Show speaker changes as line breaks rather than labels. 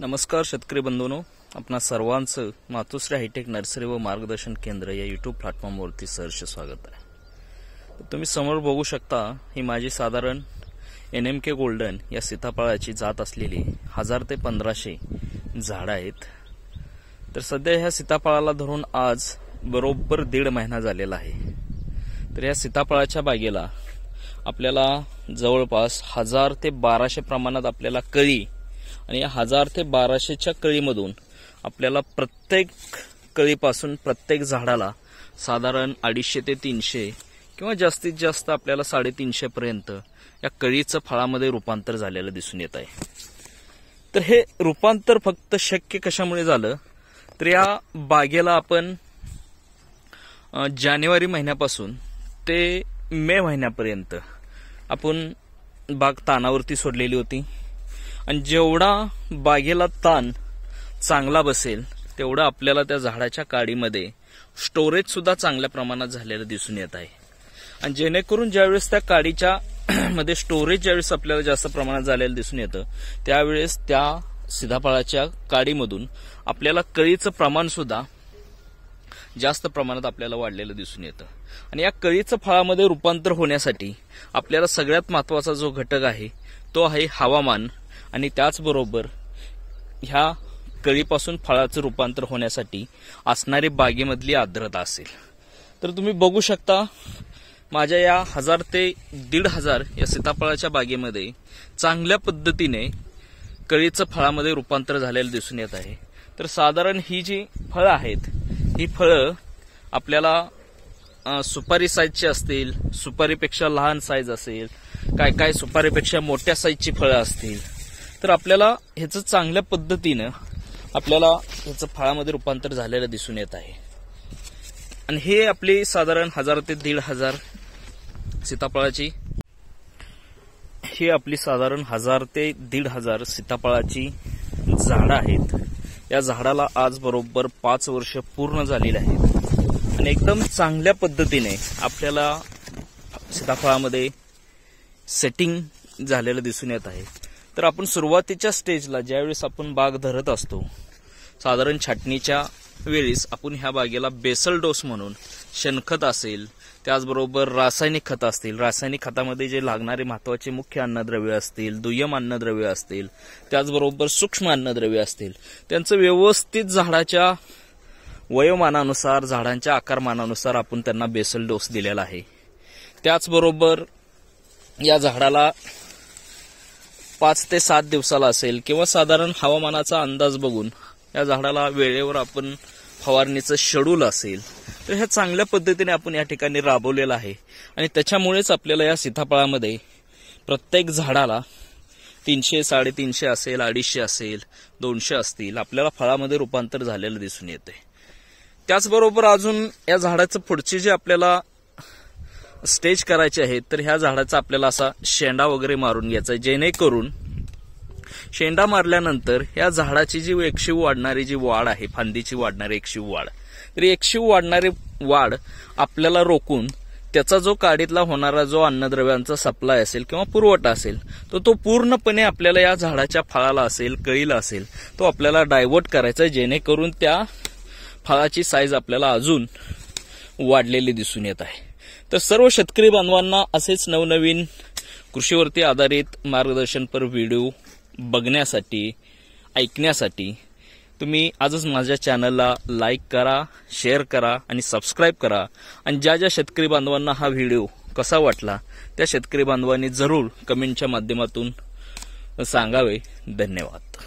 नमस्कार शेतकरी बंधूंनो, आपणा सर्वांचं मातोश्री हायटेक नर्सरी व मार्गदर्शन केंद्र या यूट्यूब प्लॅटफॉर्मवरती सहर्ष स्वागत आहे। तुम्ही समोर बघू शकता, ही माझी साधारण NMK गोल्डन या सीताफळाची जात असलेली 1000 ते 1500 झाडं आहेत। तर सध्या ह्या सीताफळाला धरून आज बरोबर 1.5 महिना झालेला आहे। तर या सीताफळाच्या बागेला आपल्याला जवळपास 1000 ते 1200 प्रमाणात आपल्याला कळी आणि या 1000 ते 1200च्या कळीमधून आपल्याला प्रत्येक कळीपासून प्रत्येक झाडाला साधारण 250 ते 300 किंवा जास्तीत जास्त आपल्याला 350 पर्यंत या कळीचं फळामध्ये रूपांतर झालेलं दिसून येत आहे। तर हे रूपांतर फक्त शक्य कशामुळे झालं, तर या बागेला आपण जानेवारी महिन्यापासून ते मे महिन्यापर्यंत आपण बाग तानावरती सोडलेली होती आणि जेवढा बागेला ताण चांगला बसेल तेवढा आपल्याला त्या झाडाच्या काडीमध्ये स्टोरेज सुद्धा चांगल्या प्रमाणात झालेलं दिसून येत आहे। आणि जेणेकरून ज्यावेळेस त्या काडीच्या मध्ये स्टोरेज ज्यावेळेस आपल्याला जास्त प्रमाणात झालेलं दिसून येतं, त्यावेळेस त्या सीताफळाच्या काडीमधून आपल्याला कळीचं प्रमाण सुद्धा जास्त प्रमाणात आपल्याला वाढलेलं दिसून येतं। आणि या कळीचं फळामध्ये रूपांतर होण्यासाठी आपल्याला सगळ्यात महत्त्वाचा जो घटक आहे तो आहे हवामान, आणि त्याचबरोबर ह्या कळीपासून फळाचं रूपांतर होण्यासाठी असणारी बागेमधली आर्द्रता असेल। तर तुम्ही बघू शकता, माझ्या या 1000 ते 1500 या सीताफळाच्या बागेमध्ये चांगल्या पद्धतीने कळीचं फळामध्ये रूपांतर झालेलं दिसून येत आहे। तर साधारण ही जी फळं आहेत, ही फळं आपल्याला सुपारी साईजची असतील, सुपारीपेक्षा लहान साईज असेल, काय सुपारीपेक्षा मोठ्या साईजची फळं असतील। तर आपल्याला ह्याचं चांगल्या पद्धतीनं आपल्याला ह्याचं फळामध्ये रूपांतर झालेलं दिसून येत आहे। आणि हे आपली साधारण 1000 ते 1500 सीताफळाची आपली साधारण 1000 ते 1500 सीताफळाची झाडं आहेत। या झाडाला आज बरोबर 5 वर्ष पूर्ण झालेली आहेत आणि एकदम चांगल्या पद्धतीने आपल्याला सीताफळामध्ये सेटिंग झालेलं दिसून येत आहे। तर आपण सुरुवातीच्या स्टेजला ज्यावेळेस आपण बाग धरत असतो, साधारण छाटणीच्या वेळेस आपण ह्या बागेला बेसल डोस म्हणून शेणखत असेल, त्याचबरोबर रासायनिक खत असतील, रासायनिक खतामध्ये जे लागणारे महत्त्वाचे मुख्य अन्नद्रव्य असतील, दुय्यम अन्नद्रव्य असतील, त्याचबरोबर सूक्ष्म अन्नद्रव्य असतील, त्यांचं व्यवस्थित झाडाच्या वयोमानानुसार, झाडांच्या आकारमानानुसार आपण त्यांना बेसल डोस दिलेला आहे। त्याचबरोबर या झाडाला 5 ते 7 दिवसाला असेल किंवा साधारण हवामानाचा अंदाज बघून या झाडाला वेळेवर आपण फवारणीचं शेड्यूल असेल, तर ह्या चांगल्या पद्धतीने आपण या ठिकाणी राबवलेलं आहे। आणि त्याच्यामुळेच आपल्याला या सीताफळामध्ये प्रत्येक झाडाला 300, 350 असेल, 250 असेल, 200 असतील, आपल्याला फळामध्ये रूपांतर झालेलं दिसून येते। त्याचबरोबर अजून या झाडाचं पुढचे जे आपल्याला स्टेज करायचे आहेत, तर ह्या झाडाचा आपल्याला असा शेंडा वगैरे मारून घ्यायचा, जेणेकरून शेंडा मारल्यानंतर या झाडाची जी एकशीव वाढणारी जी वाढ आहे, फांदीची वाढणारी एकशीव वाढ, तर एकशीव वाढणारी वाढ आपल्याला रोखून त्याचा जो काडीतला होणारा जो अन्नद्रव्यांचा सप्लाय असेल किंवा पुरवठा असेल, तो पूर्णपणे आपल्याला या झाडाच्या फळाला असेल, कळीला असेल, तो आपल्याला डायव्हर्ट करायचा, जेणेकरून त्या फळाची साईज आपल्याला अजून वाढलेली दिसून येत आहे। तर सर्व शेतकरी बांधवांना असेच नवनवीन कृषीवरती आधारित मार्गदर्शनपर व्हिडिओ बघण्यासाठी, ऐकण्यासाठी तुम्ही आजच माझ्या चॅनलला लाईक करा, शेअर करा आणि सबस्क्राईब करा। आणि ज्या शेतकरी बांधवांना हा व्हिडिओ कसा वाटला त्या शेतकरी बांधवांनी जरूर कमेंटच्या माध्यमातून सांगावे। धन्यवाद।